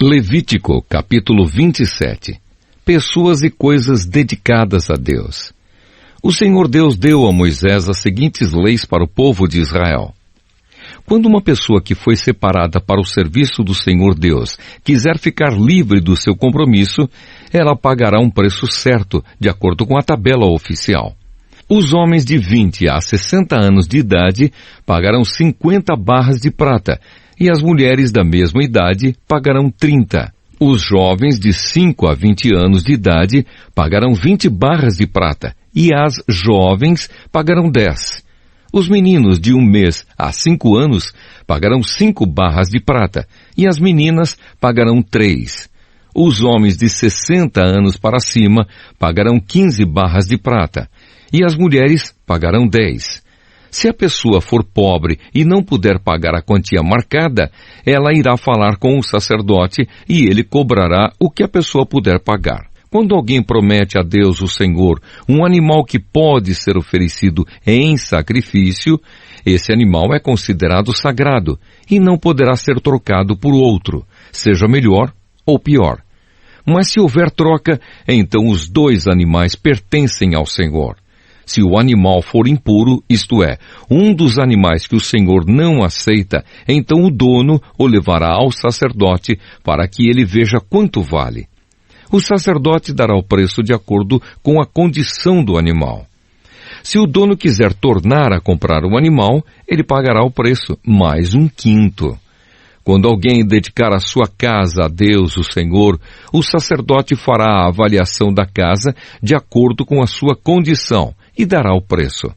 Levítico, capítulo 27. Pessoas e coisas dedicadas a Deus. O Senhor Deus deu a Moisés as seguintes leis para o povo de Israel. Quando uma pessoa que foi separada para o serviço do Senhor Deus quiser ficar livre do seu compromisso, ela pagará um preço certo, de acordo com a tabela oficial. Os homens de 20 a 60 anos de idade pagarão 50 barras de prata, e as mulheres da mesma idade pagarão 30. Os jovens de 5 a 20 anos de idade pagarão 20 barras de prata, e as jovens pagarão 10. Os meninos de 1 mês a 5 anos pagarão 5 barras de prata, e as meninas pagarão 3. Os homens de 60 anos para cima pagarão 15 barras de prata, e as mulheres pagarão 10. Se a pessoa for pobre e não puder pagar a quantia marcada, ela irá falar com o sacerdote e ele cobrará o que a pessoa puder pagar. Quando alguém promete a Deus, o Senhor, um animal que pode ser oferecido em sacrifício, esse animal é considerado sagrado e não poderá ser trocado por outro, seja melhor ou pior. Mas se houver troca, então os 2 animais pertencem ao Senhor. Se o animal for impuro, isto é, um dos animais que o Senhor não aceita, então o dono o levará ao sacerdote para que ele veja quanto vale. O sacerdote dará o preço de acordo com a condição do animal. Se o dono quiser tornar a comprar o animal, ele pagará o preço, mais 1/5. Quando alguém dedicar a sua casa a Deus, o Senhor, o sacerdote fará a avaliação da casa de acordo com a sua condição e dará o preço.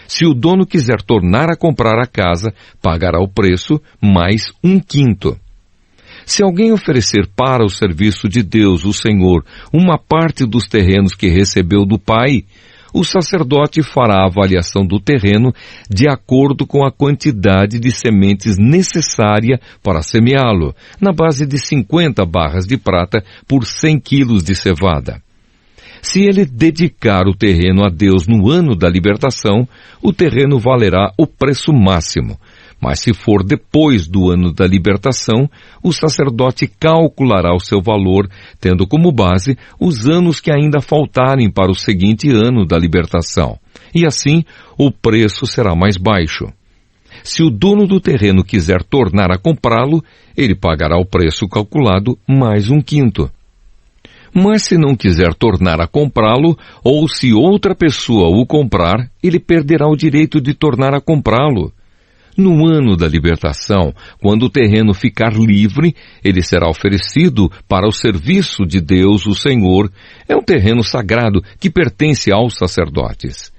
Se o dono quiser tornar a comprar a casa, pagará o preço mais 1/5. Se alguém oferecer para o serviço de Deus, o Senhor, uma parte dos terrenos que recebeu do Pai, o sacerdote fará a avaliação do terreno de acordo com a quantidade de sementes necessária para semeá-lo, na base de 50 barras de prata por 100 quilos de cevada. Se ele dedicar o terreno a Deus no ano da libertação, o terreno valerá o preço máximo. Mas se for depois do ano da libertação, o sacerdote calculará o seu valor, tendo como base os anos que ainda faltarem para o seguinte ano da libertação. E assim, o preço será mais baixo. Se o dono do terreno quiser tornar a comprá-lo, ele pagará o preço calculado mais 1/5. Mas se não quiser tornar a comprá-lo, ou se outra pessoa o comprar, ele perderá o direito de tornar a comprá-lo. No ano da libertação, quando o terreno ficar livre, ele será oferecido para o serviço de Deus, o Senhor. É um terreno sagrado que pertence aos sacerdotes.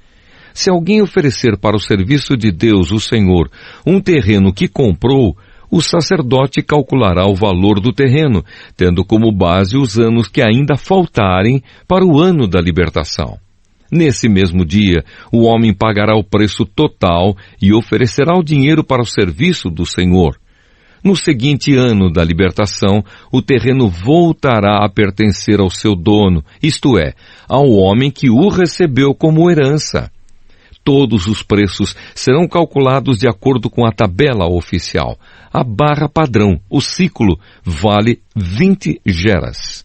Se alguém oferecer para o serviço de Deus, o Senhor, um terreno que comprou, o sacerdote calculará o valor do terreno, tendo como base os anos que ainda faltarem para o ano da libertação. Nesse mesmo dia, o homem pagará o preço total e oferecerá o dinheiro para o serviço do Senhor. No seguinte ano da libertação, o terreno voltará a pertencer ao seu dono, isto é, ao homem que o recebeu como herança. Todos os preços serão calculados de acordo com a tabela oficial. A barra padrão, o ciclo, vale 20 geras.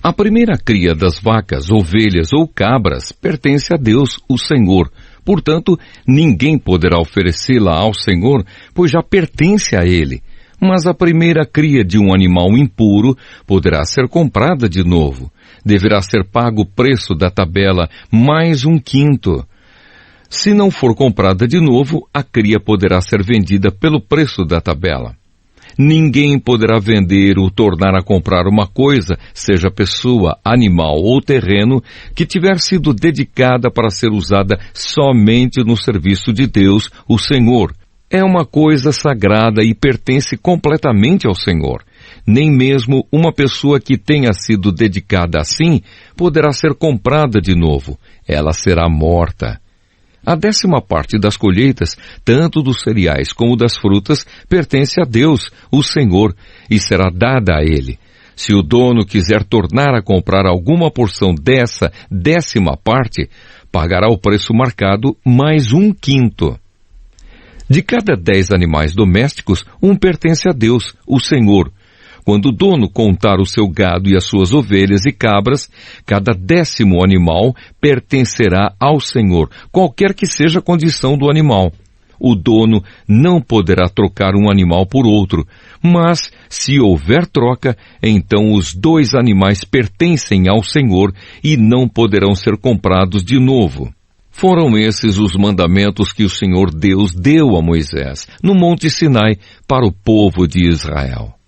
A primeira cria das vacas, ovelhas ou cabras pertence a Deus, o Senhor. Portanto, ninguém poderá oferecê-la ao Senhor, pois já pertence a Ele. Mas a primeira cria de um animal impuro poderá ser comprada de novo. Deverá ser pago o preço da tabela mais 1/5. Se não for comprada de novo, a cria poderá ser vendida pelo preço da tabela. Ninguém poderá vender ou tornar a comprar uma coisa, seja pessoa, animal ou terreno, que tiver sido dedicada para ser usada somente no serviço de Deus, o Senhor. É uma coisa sagrada e pertence completamente ao Senhor. Nem mesmo uma pessoa que tenha sido dedicada assim poderá ser comprada de novo. Ela será morta. A 10ª parte das colheitas, tanto dos cereais como das frutas, pertence a Deus, o Senhor, e será dada a Ele. Se o dono quiser tornar a comprar alguma porção dessa 10ª parte, pagará o preço marcado mais 1/5. De cada 10 animais domésticos, um pertence a Deus, o Senhor. Quando o dono contar o seu gado e as suas ovelhas e cabras, cada 10º animal pertencerá ao Senhor, qualquer que seja a condição do animal. O dono não poderá trocar um animal por outro, mas, se houver troca, então os 2 animais pertencem ao Senhor e não poderão ser comprados de novo. Foram esses os mandamentos que o Senhor Deus deu a Moisés, no Monte Sinai, para o povo de Israel.